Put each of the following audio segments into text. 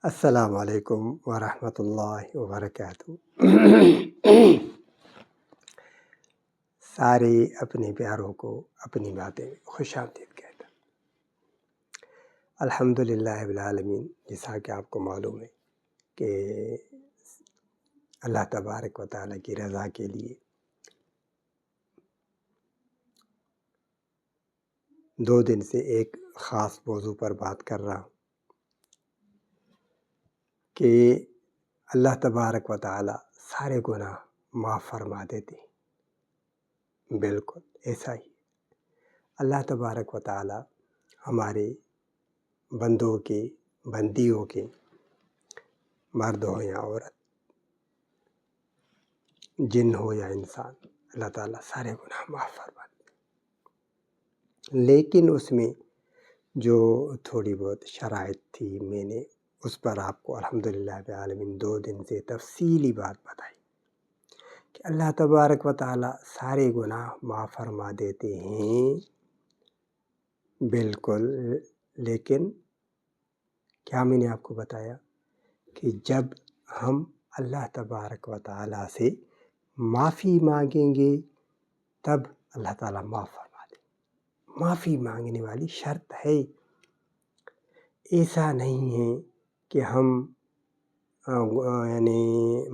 السلام علیکم ورحمۃ اللہ وبرکاتہ۔ سارے اپنے پیاروں کو اپنی باتیں میں خوش آمدید کہتا۔ الحمدللہ رب العالمین، جیسا کہ آپ کو معلوم ہے کہ اللہ تبارک و تعالیٰ کی رضا کے لیے 2 دن سے ایک خاص موضوع پر بات کر رہا ہوں کہ اللہ تبارک و تعالیٰ سارے گناہ معاف فرما دیتے ہیں۔ بالکل ایسا ہی اللہ تبارک و تعالیٰ ہمارے بندوں کے بندیوں کے مرد ہو یا عورت، جن ہو یا انسان، اللہ تعالیٰ سارے گناہ معاف فرما دیتے ہیں۔ لیکن اس میں جو تھوڑی بہت شرائط تھی، میں نے اس پر آپ کو الحمدللہ رب العالمین 2 دن سے تفصیلی بات بتائی کہ اللہ تبارک و تعالیٰ سارے گناہ معاف فرما دیتے ہیں، بالکل۔ لیکن کیا میں نے آپ کو بتایا کہ جب ہم اللہ تبارک و تعالیٰ سے معافی مانگیں گے تب اللہ تعالیٰ معاف فرما دے۔ معافی مانگنے والی شرط ہے، ایسا نہیں ہے کہ ہم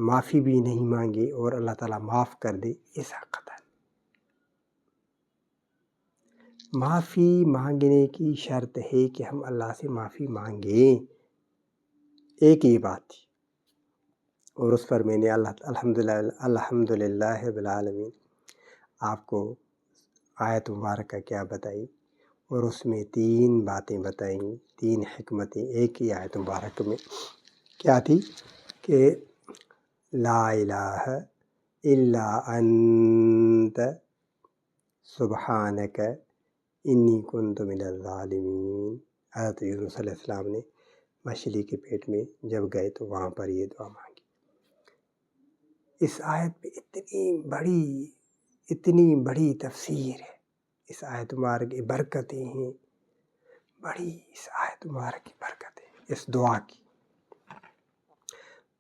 معافی بھی نہیں مانگے اور اللہ تعالیٰ معاف کر دے، ایسا قطعا۔ معافی مانگنے کی شرط ہے کہ ہم اللہ سے معافی مانگیں، ایک یہ بات تھی، اور اس پر میں نے الحمدللہ رب العالمین آپ کو آیت مبارکہ کیا بتائی، اور اس میں 3 باتیں بتائیں، 3 حکمتیں ایک ہی آیت مبارک میں کیا تھی کہ لا الہ الا انت سبحانک انی کنت من الظالمین۔ حضرت یونس علیہ السلام نے مچھلی کے پیٹ میں جب گئے تو وہاں پر یہ دعا مانگی۔ اس آیت پہ اتنی بڑی تفسیر ہے، اس آیت مبارک کی برکتیں ہیں بڑی، اس آیت مبارک کی برکتیں، اس دعا کی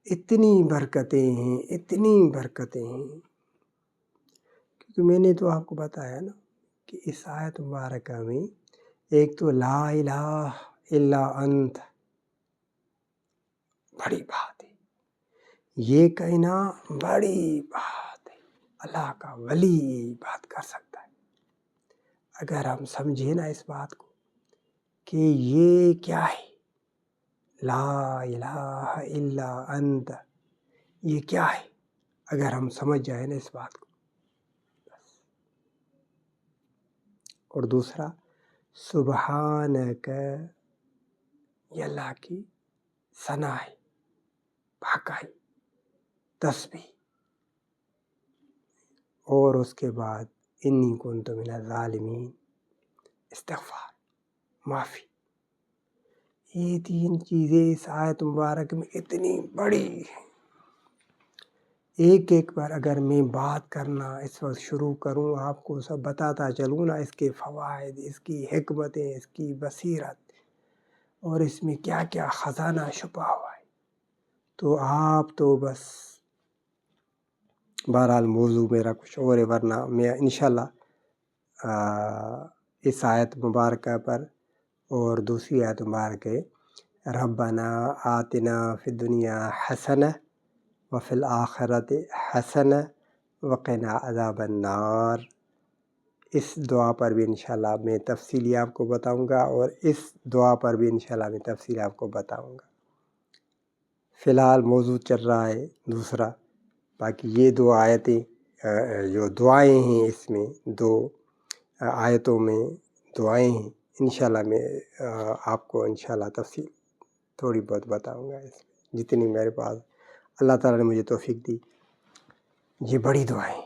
اتنی برکتیں ہیں، اتنی برکتیں ہیں، کیونکہ میں نے تو آپ کو بتایا نا کہ اس آیت مبارکہ میں ایک تو لا الہ الا انت، بڑی بات ہے، یہ کہنا بڑی بات ہے، اللہ کا ولی یہ بات کر سکتا ہے۔ اگر ہم سمجھیں نا اس بات کو کہ یہ کیا ہے، لا الہ الا انت، یہ کیا ہے، اگر ہم سمجھ جائیں نا اس بات کو، اور دوسرا سبحانک، یہ اللہ کی ثنا ہے، پاکائی، تسبیح، اور اس کے بعد انی کنت من الظالمین، استغفار، معافی۔ یہ 3 چیزیں اس آیت مبارک میں اتنی بڑی ہیں، ایک ایک پر اگر میں بات کرنا اس وقت شروع کروں، آپ کو سب بتاتا چلوں نا، اس کے فوائد، اس کی حکمتیں، اس کی بصیرت، اور اس میں کیا کیا خزانہ چھپا ہوا ہے، تو آپ تو بس، بہرحال موضوع میرا کچھ اور ہے، ورنہ میں انشاءاللہ اس آیت مبارکہ پر اور دوسری آیت مبارکہ ربنا آتنا فی الدنیا حسنہ وفی الآخرۃ حسنہ وقنا عذاب النار، اس دعا پر بھی انشاءاللہ میں تفصیلی آپ کو بتاؤں گا، اور اس دعا پر بھی انشاءاللہ میں تفصیلی آپ کو بتاؤں گا۔ فی الحال موضوع چل رہا ہے دوسرا، باقی یہ 2 آیتیں جو دعائیں ہیں، اس میں 2 آیتوں میں دعائیں ہیں، انشاءاللہ میں آپ کو انشاءاللہ تفصیل تھوڑی بہت بتاؤں گا، اس میں جتنی میرے پاس اللہ تعالیٰ نے مجھے توفیق دی، یہ بڑی دعائیں۔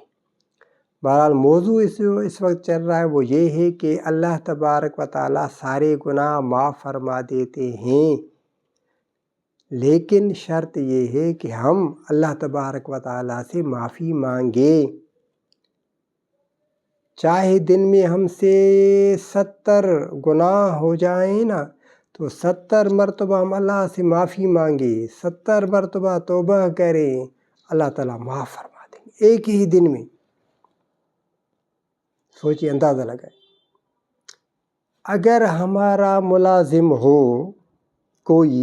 بہرحال موضوع اس وقت چل رہا ہے وہ یہ ہے کہ اللہ تبارک و تعالیٰ سارے گناہ معاف فرما دیتے ہیں، لیکن شرط یہ ہے کہ ہم اللہ تبارک و تعالیٰ سے معافی مانگیں، چاہے دن میں ہم سے 70 گناہ ہو جائیں نا، تو تو 70 مرتبہ ہم اللہ سے معافی مانگے، 70 مرتبہ توبہ کریں، اللہ تعالیٰ معاف فرما دیں گے ایک ہی دن میں۔ سوچیے، اندازہ لگائے، اگر ہمارا ملازم ہو، کوئی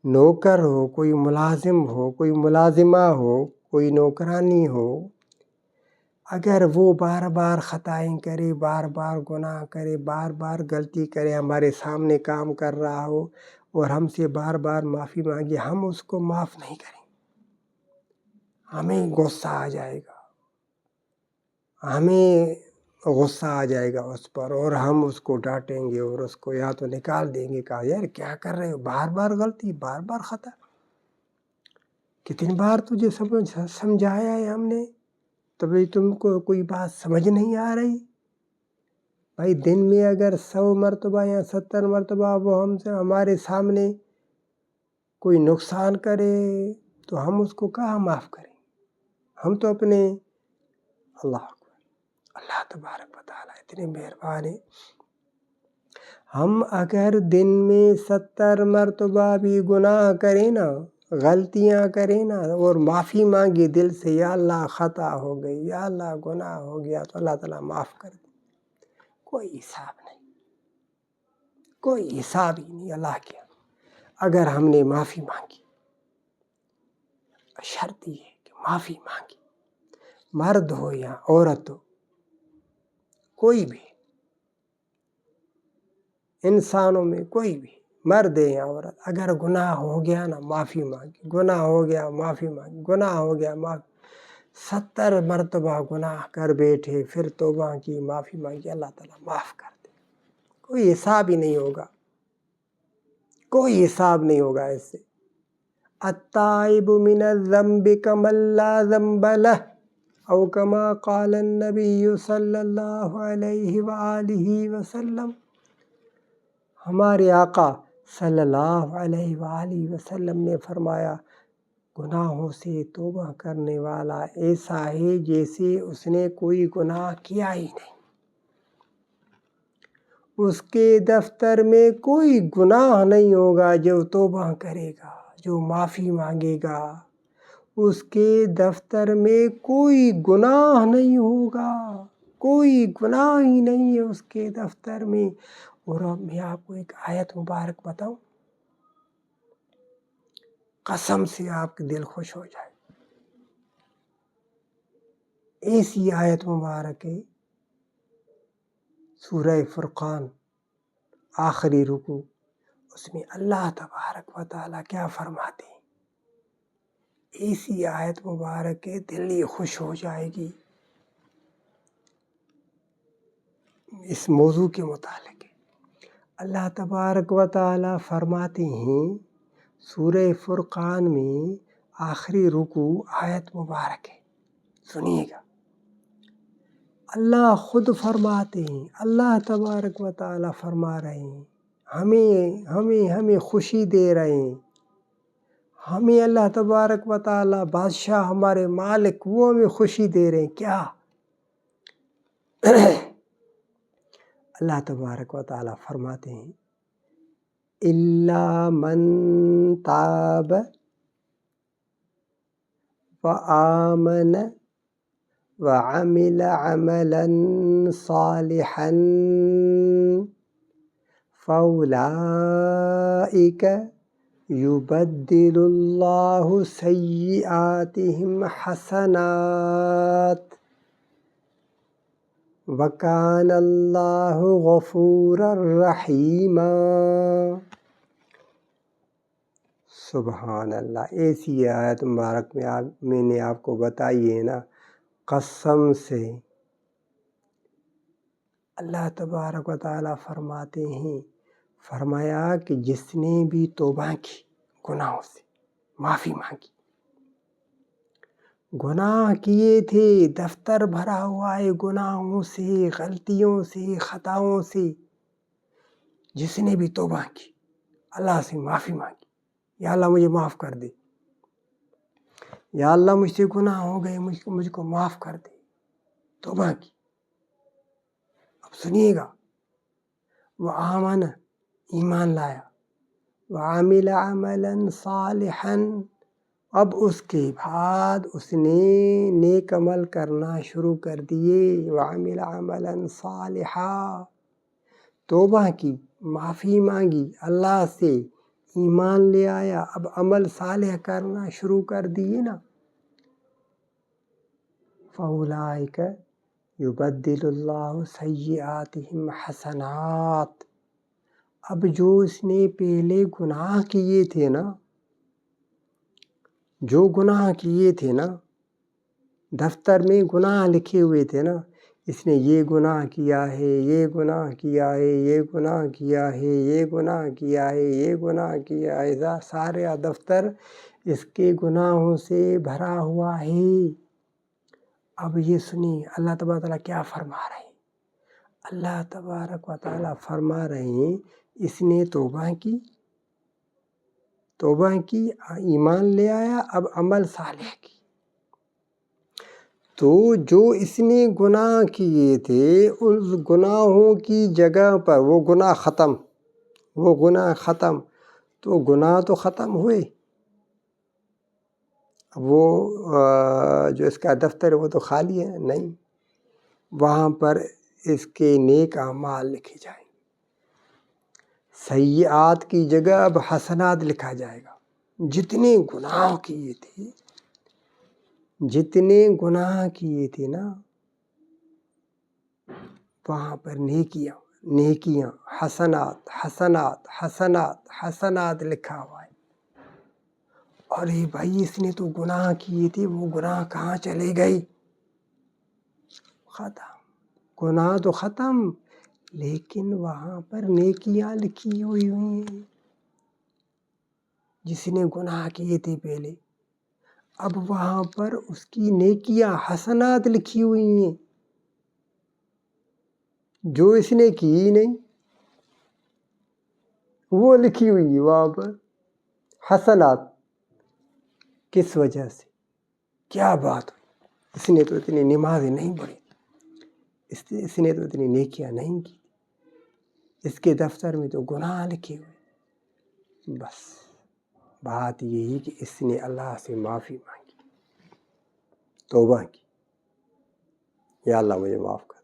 نوکر ہو، کوئی ملازم ہو، کوئی ملازمہ ہو، کوئی نوکرانی ہو، اگر وہ بار بار خطائیں کرے، بار بار گناہ کرے، بار بار غلطی کرے، ہمارے سامنے کام کر رہا ہو اور ہم سے بار بار معافی مانگے، ہم اس کو معاف نہیں کریں، ہمیں غصہ آ جائے گا، ہمیں غصہ آ جائے گا اس پر، اور ہم اس کو ڈانٹیں گے اور اس کو یا تو نکال دیں گے، کہا یار کیا کر رہے ہو، بار بار غلطی، بار بار خطا، کتنی بار تجھے سمجھایا ہے ہم نے، تبھی تم کو کوئی بات سمجھ نہیں آ رہی۔ بھائی دن میں اگر 100 مرتبہ یا 70 مرتبہ وہ ہمارے سامنے کوئی نقصان کرے تو ہم اس کو کہاں معاف کریں؟ ہم تو اپنے اللہ تبارک و تعالیٰ اتنے مہربان ہیں، ہم اگر دن میں 70 مرتبہ بھی گناہ کریں نا، غلطیاں کریں نا، اور معافی مانگی دل سے، یا اللہ خطا ہو گئی، یا اللہ گناہ ہو گیا، تو اللہ تعالیٰ معاف کر دے، کوئی حساب نہیں، کوئی حساب ہی نہیں اللہ کے۔ اگر ہم نے معافی مانگی، شرط یہ ہے کہ معافی مانگی، مرد ہو یا عورت ہو، کوئی بھی انسانوں میں کوئی بھی، مرد ہے یا عورت، اگر گناہ ہو گیا نا معافی مانگی، گناہ ہو گیا معافی مانگی، گناہ ہو گیا معافی، 70 مرتبہ گناہ کر بیٹھے، پھر توبہ کی، معافی مانگی، اللہ تعالیٰ معاف کر دے، کوئی حساب ہی نہیں ہوگا، کوئی حساب نہیں ہوگا اس سے۔ التائب من الذنب کمن لا ذنب لہ، او کما قال النبی صلی اللہ علیہ وآلہ وسلم، ہمارے آقا صلی اللہ علیہ وآلہ وسلم نے فرمایا، گناہوں سے توبہ کرنے والا ایسا ہے جیسے اس نے کوئی گناہ کیا ہی نہیں، اس کے دفتر میں کوئی گناہ نہیں ہوگا، جو توبہ کرے گا، جو معافی مانگے گا، اس کے دفتر میں کوئی گناہ نہیں ہوگا، کوئی گناہ ہی نہیں ہے اس کے دفتر میں۔ اور اب میں آپ کو ایک آیت مبارک بتاؤں، قسم سے آپ کے دل خوش ہو جائے، ایسی آیت مبارک ہے، سورہ فرقان آخری رکوع، اس میں اللہ تبارک و تعالیٰ کیا فرماتے ہیں، ایسی آیت مبارک ہے، دل ہی خوش ہو جائے گی اس موضوع کے متعلق۔ اللہ تبارک و تعالیٰ فرماتے ہیں سورہ فرقان میں آخری رکوع، آیت مبارک ہے، سنیے گا، اللہ خود فرماتے ہیں، اللہ تبارک و تعالیٰ فرما رہے ہیں، ہمیں خوشی دے رہے ہیں، ہمیں اللہ تبارک و تعالیٰ بادشاہ، ہمارے مالک، وہ ہمیں خوشی دے رہے ہیں، کیا؟ اللہ تبارک و تعالیٰ فرماتے ہیں، اِلَّا مَن تَابَ وَآمَنَ وَعَمِلَ عَمَلًا صَالِحًا فَأُولَئِكَ يُبَدِّلُ اللَّهُ سَيِّئَاتِهِمْ حَسَنَاتٍ وَكَانَ اللَّهُ غَفُورًا رَحِيمًا۔ سبحان اللہ، ایسی آیت مبارک میں نے آپ کو بتائی ہے نا، قسم سے اللہ تبارک و تعالیٰ فرماتے ہیں، فرمایا کہ جس نے بھی توبہ کی، گناہوں سے معافی مانگی، گناہ کیے تھے، دفتر بھرا ہوا ہے گناہوں سے، غلطیوں سے، خطاؤں سے، جس نے بھی توبہ کی، اللہ سے معافی مانگی، یا اللہ مجھے معاف کر دے، یا اللہ مجھ سے گناہ ہو گئے، مجھ کو معاف کر دے، توبہ کی، اب سنیے گا، وہ آمن، ایمان لایا، وعمل عملا صالحا، اب اس کے بعد اس نے نیک عمل کرنا شروع کر دیے، وعمل عملا صالحا، توبہ کی، معافی مانگی اللہ سے، ایمان لے آیا، اب عمل صالح کرنا شروع کر دیے نا، فَأُولَٰئِکَ یُبَدِّلُ اللّٰهُ سَیِّئَاتِہِمْ حَسَنَات، اب جو اس نے پہلے گناہ کیے تھے نا، جو گناہ کیے تھے نا، دفتر میں گناہ لکھے ہوئے تھے نا، اس نے یہ گناہ کیا ہے، یہ گناہ کیا ہے، یہ گناہ کیا ہے، یہ گناہ کیا ہے، یہ گناہ کیا ہے، سارے دفتر اس کے گناہوں سے بھرا ہوا ہے۔ اب یہ سنیے اللہ تبارک و تعالیٰ کیا فرما رہے ہیں۔ اللہ تبارک و تعالیٰ فرما رہے ہیں اس نے توبہ کی، ایمان لے آیا، اب عمل صالح کی، تو جو اس نے گناہ کیے تھے اس گناہوں کی جگہ پر وہ گناہ ختم، تو گناہ تو ختم ہوئے، وہ جو اس کا دفتر ہے وہ تو خالی ہے نہیں، وہاں پر اس کے نیک اعمال لکھے جائیں، سیئات کی جگہ اب حسنات لکھا جائے گا، جتنے گناہ کیے تھے نا، وہاں پر نیکیاں حسنات لکھا ہوا ہے۔ ارے بھائی اس نے تو گناہ کیے تھے، وہ گناہ کہاں چلے گئے؟ ختم، گناہ تو ختم، لیکن وہاں پر نیکیاں لکھی ہوئی ہیں، جس نے گناہ کیے تھے پہلے، اب وہاں پر اس کی نیکیاں حسنات لکھی ہوئی ہیں، جو اس نے کی ہی نہیں وہ لکھی ہوئی ہے وہاں پر حسنات۔ کس وجہ سے؟ کیا بات ہوئی؟ اس نے تو اتنی نمازیں نہیں پڑھی، اس نے تو اتنی نیکیاں نہیں کی، اس کے دفتر میں تو گناہ لکھے ہوئے۔ بس بات یہی کہ اس نے اللہ سے معافی مانگی، توبہ کی، یا اللہ مجھے معاف کر دے،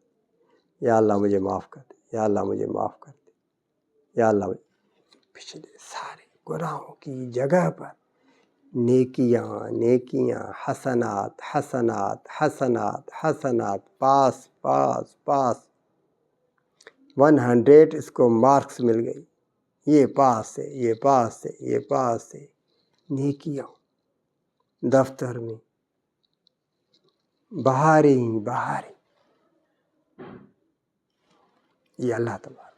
یا اللہ مجھے معاف کر دے، یا اللہ مجھے معاف کر دے، یا اللہ پچھلے سارے گناہوں کی جگہ پر نیکیاں حسنات، پاس 100 اس کو مارکس مل گئی، یہ پاس ہے، نیکیاں دفتر میں بہاریں، یہ اللہ تبارک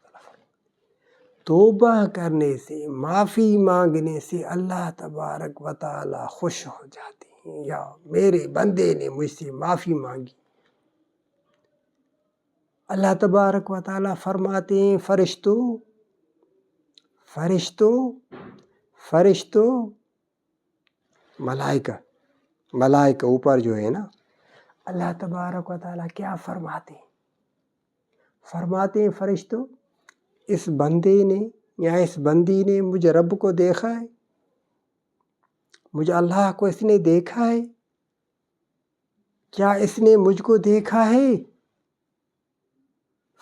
توبہ کرنے سے، معافی مانگنے سے اللہ تبارک و تعالی خوش ہو جاتے ہیں، یا میرے بندے نے مجھ سے معافی مانگی۔ اللہ تبارک و تعالی فرماتے ہیں فرشتوں ملائکہ اوپر جو ہے نا، اللہ تبارک و تعالی کیا فرماتے ہیں فرشتوں، اس بندے نے یا اس بندی نے مجھے رب کو دیکھا ہے، مجھے اللہ کو اس نے دیکھا ہے، کیا اس نے مجھ کو دیکھا ہے؟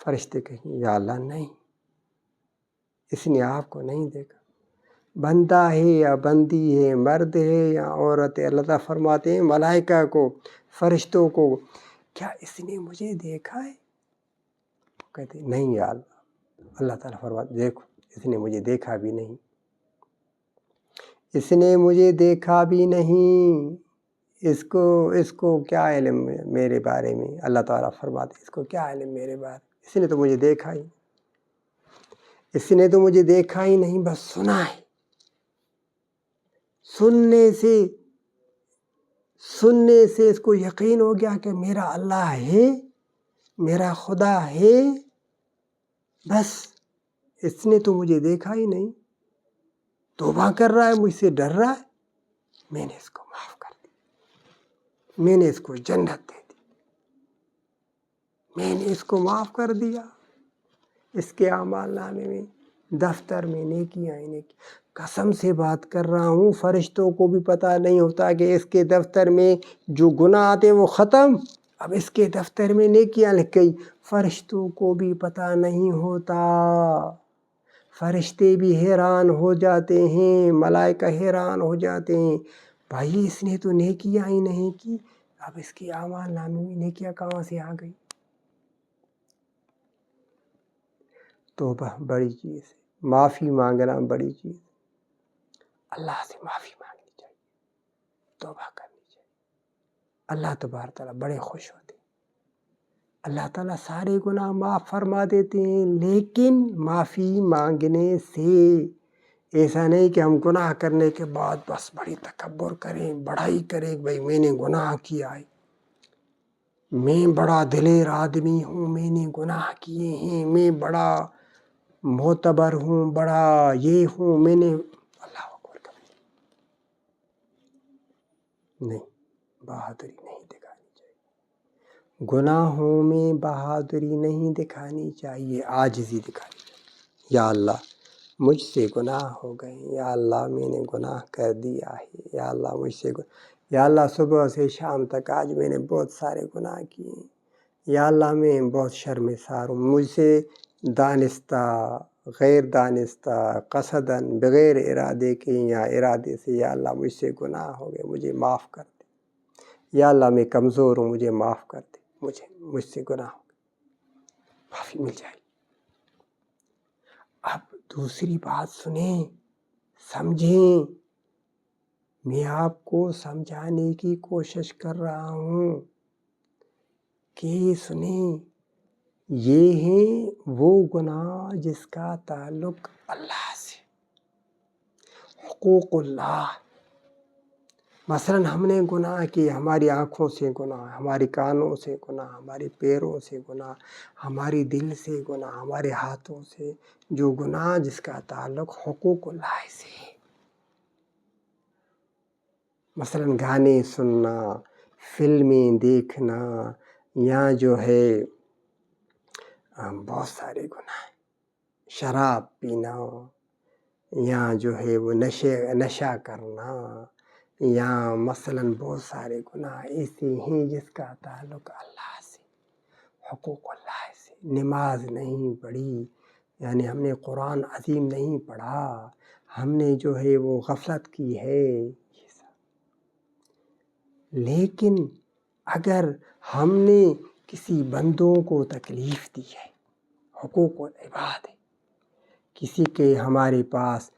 فرشتے کہیں یا اللہ نہیں، اس نے آپ کو نہیں دیکھا، بندہ ہے یا بندی ہے، مرد ہے یا عورت ہے، اللہ تعالیٰ فرماتے ہیں ملائکہ کو، فرشتوں کو، کیا اس نے مجھے دیکھا ہے؟ کہتے ہیں نہیں یا اللہ۔ اللہ تعالیٰ فرماتے دیکھو اس نے مجھے دیکھا بھی نہیں، اس کو کیا علم میرے بارے میں؟ اللہ تعالیٰ فرماتے اس کو کیا علم میرے بارے میں، اس نے تو مجھے دیکھا ہی نہیں، بس سنا ہے، سننے سے اس کو یقین ہو گیا کہ میرا اللہ ہے، میرا خدا ہے، بس اس نے تو مجھے دیکھا ہی نہیں، توبہ کر رہا ہے، مجھ سے ڈر رہا ہے، میں نے اس کو معاف کر دیا، میں نے اس کو جنت دے دی، میں نے اس کو معاف کر دیا، اس کے اعمال نامے میں دفتر میں نیکیاں ہی نیکی. قسم سے بات کر رہا ہوں، فرشتوں کو بھی پتہ نہیں ہوتا کہ اس کے دفتر میں جو گناہ آتے وہ ختم، اب اس کے دفتر میں نیکیاں لکھ گئی. فرشتوں کو بھی پتہ نہیں ہوتا، فرشتے بھی حیران ہو جاتے ہیں، ملائکہ حیران ہو جاتے ہیں، بھائی اس نے تو نیکیاں ہی نہیں کی، اب اس کے اعمال نامے میں نیکیاں کہاں سے آ گئی. توبہ بڑی چیز ہے، معافی مانگنا بڑی چیز، اللہ سے معافی مانگنی چاہیے، توبہ کرنی چاہیے. اللہ تبارک تعالیٰ بڑے خوش ہوتے ہیں، اللہ تعالیٰ سارے گناہ معاف فرما دیتے ہیں، لیکن معافی مانگنے سے. ایسا نہیں کہ ہم گناہ کرنے کے بعد بس بڑی تکبر کریں، بڑائی کریں، بھائی میں نے گناہ کیا ہے، میں بڑا دلیر آدمی ہوں، میں نے گناہ کیے ہیں، میں بڑا معتبر ہوں، بڑا یہ ہوں، میں نے اللہ اکبر کریں. نہیں، بہادری نہیں دکھانی چاہیے، گناہوں میں بہادری نہیں دکھانی چاہیے، عاجزی دکھانی چاہیے. یا اللہ مجھ سے گناہ ہو گئے، یا اللہ میں نے گناہ کر دیا ہے، یا اللہ مجھ سے یا اللہ صبح سے شام تک آج میں نے بہت سارے گناہ کیے ہیں، یا اللہ میں بہت شرمسار ہوں، مجھ سے دانستہ غیر دانستہ قصداً بغیر ارادے کے یا ارادے سے یا اللہ مجھ سے گناہ ہو گئے، مجھے معاف کر دے. یا اللہ میں کمزور ہوں، مجھے معاف کر دے، مجھ سے گناہ ہو گئے، معافی مل جائے. اب دوسری بات سنیں، سمجھیں، میں آپ کو سمجھانے کی کوشش کر رہا ہوں کہ سنیں، یہ ہیں وہ گناہ جس کا تعلق اللہ سے، حقوق اللہ. مثلا ہم نے گناہ کیے، ہماری آنکھوں سے گناہ، ہماری کانوں سے گناہ، ہمارے پیروں سے گناہ، ہماری دل سے گناہ، ہمارے ہاتھوں سے جو گناہ جس کا تعلق حقوق اللہ سے. مثلا گانے سننا، فلمیں دیکھنا، یا جو ہے بہت سارے گناہ ہیں، شراب پینا، یا جو ہے وہ نشہ کرنا، یا مثلا بہت سارے گناہ ایسے ہیں جس کا تعلق اللہ سے، حقوق اللہ سے. نماز نہیں پڑھی، یعنی ہم نے قرآن عظیم نہیں پڑھا، ہم نے جو ہے وہ غفلت کی ہے. لیکن اگر ہم نے کسی بندوں کو تکلیف دی ہے، حقوق العباد ہے، کسی کے ہمارے پاس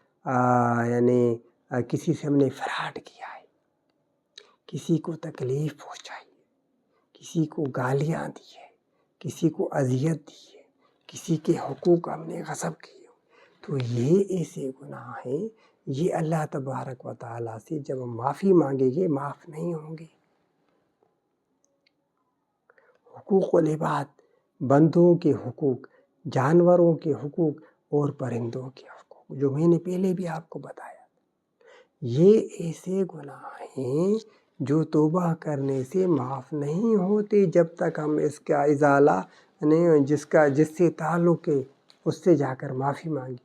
یعنی کسی سے ہم نے فراڈ کیا ہے، کسی کو تکلیف پہنچائی ہے، کسی کو گالیاں دی ہے، کسی کو اذیت دی ہے، کسی کے حقوق ہم نے غصب کیے، تو یہ ایسے گناہ ہیں، یہ اللہ تبارک و تعالیٰ سے جب ہم معافی مانگیں گے معاف نہیں ہوں گے. حقوق العباد، بندوں کے حقوق، جانوروں کے حقوق اور پرندوں کے حقوق، جو میں نے پہلے بھی آپ کو بتایا، یہ ایسے گناہ ہیں جو توبہ کرنے سے معاف نہیں ہوتے جب تک ہم اس کا ازالہ نہیں، جس سے تعلق ہے اس سے جا کر معافی مانگیں.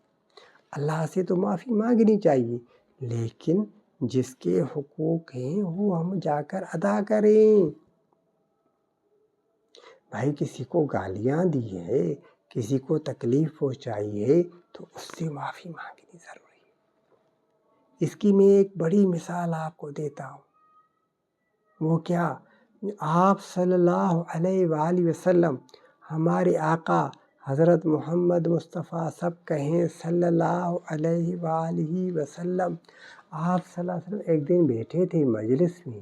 اللہ سے تو معافی مانگنی چاہیے، لیکن جس کے حقوق ہیں وہ ہم جا کر ادا کریں. بھائی کسی کو گالیاں دی ہے، کسی کو تکلیف پہنچائی ہے، تو اس سے معافی مانگنی ضروری ہے. اس کی میں ایک بڑی مثال آپ کو دیتا ہوں. وہ کیا؟ آپ صلی اللہ علیہ وآلہ وسلم، ہمارے آقا حضرت محمد مصطفیٰ، سب کہیں صلی اللہ علیہ وآلہ وسلم، آپ صلی اللہ علیہ وسلم ایک دن بیٹھے تھے مجلس میں،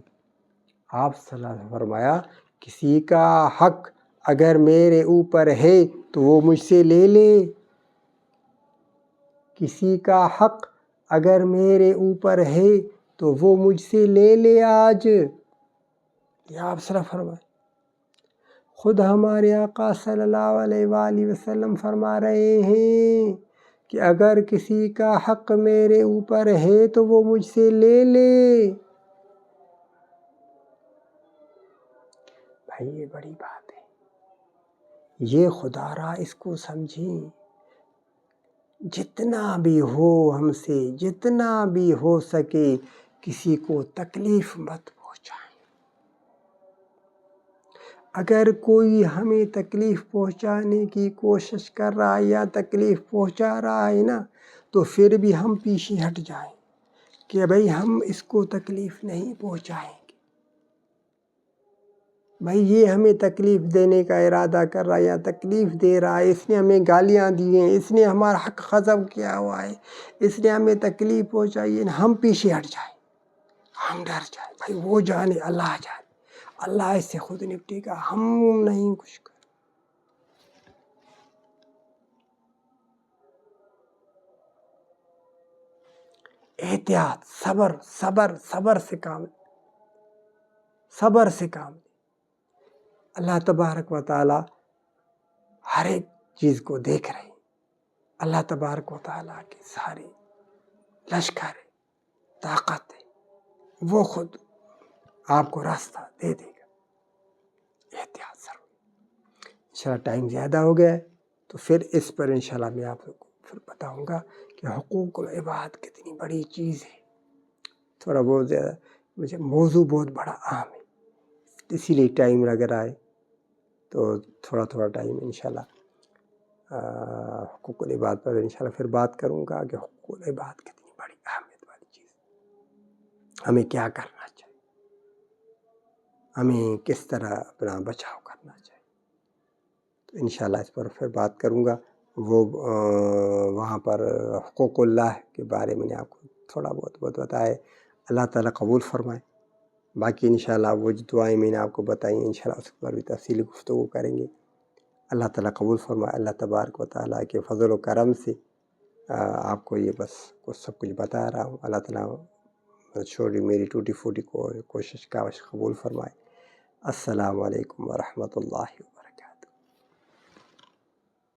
آپ صلی اللہ علیہ وسلم فرمایا کسی کا حق اگر میرے اوپر ہے تو وہ مجھ سے لے لے، کسی کا حق اگر میرے اوپر ہے تو وہ مجھ سے لے لے آج. یہ آپ صلی اللہ علیہ وسلم فرمائے. خود ہمارے آقا صلی اللہ علیہ وآلہ وسلم فرما رہے ہیں کہ اگر کسی کا حق میرے اوپر ہے تو وہ مجھ سے لے لے. بھائی یہ بڑی بات ہے، یہ خدا را اس کو سمجھیں. جتنا بھی ہو ہم سے، جتنا بھی ہو سکے کسی کو تکلیف مت پہنچائیں۔ اگر کوئی ہمیں تکلیف پہنچانے کی کوشش کر رہا ہے یا تکلیف پہنچا رہا ہے نا، تو پھر بھی ہم پیچھے ہٹ جائیں کہ بھئی ہم اس کو تکلیف نہیں پہنچائیں گے۔ بھئی یہ ہمیں تکلیف دینے کا ارادہ کر رہا ہے یا تکلیف دے رہا ہے، اس نے ہمیں گالیاں دی ہیں، اس نے ہمارا حق غصب کیا ہوا ہے، اس نے ہمیں تکلیف پہنچائی ہے، ہم پیچھے ہٹ جائیں، ہم ڈر جائیں۔ بھئی وہ جانے، اللہ جانے، اللہ اس سے خود نپٹے گا، ہم نہیں کچھ کر۔ احتیاط، صبر صبر صبر سے کام، صبر سے کام۔ اللہ تبارک و تعالی ہر ایک چیز کو دیکھ رہے ہیں۔ اللہ تبارک و تعالیٰ کے سارے لشکر ہے، طاقت ہے، وہ خود آپ کو راستہ دے دے گا۔ احتیاط ضرور۔ انشاءاللہ ٹائم زیادہ ہو گیا ہے، تو پھر اس پر انشاءاللہ میں آپ کو پھر بتاؤں گا کہ حقوق العباد کتنی بڑی چیز ہے۔ تھوڑا بہت زیادہ مجھے موضوع بہت بڑا اہم ہے، اسی لیے ٹائم لگ رہا ہے، تو تھوڑا تھوڑا ٹائم انشاءاللہ حقوق العباد پر انشاءاللہ پھر بات کروں گا کہ حقوق العباد کتنی بڑی اہمیت والی چیز، ہمیں کیا کرنا چاہیے، ہمیں کس طرح اپنا بچاؤ کرنا چاہیے۔ تو انشاءاللہ اس پر پھر بات کروں گا۔ وہ وہاں پر حقوق اللہ کے بارے میں نے آپ کو تھوڑا بہت بتایا، اللہ تعالیٰ قبول فرمائے۔ باقی انشاءاللہ وہ جو دعائیں میں نے آپ کو بتائیں انشاءاللہ اس پر بھی تفصیلی گفتگو کریں گے۔ اللہ تعالیٰ قبول فرمائے۔ اللہ تبارک و تعالیٰ کے فضل و کرم سے آپ کو یہ بس سب کچھ بتا رہا ہوں۔ اللہ تعالیٰ چھوٹی میری ٹوٹی پھوٹی کوشش کا قبول فرمائے۔ السلام علیکم ورحمۃ اللہ۔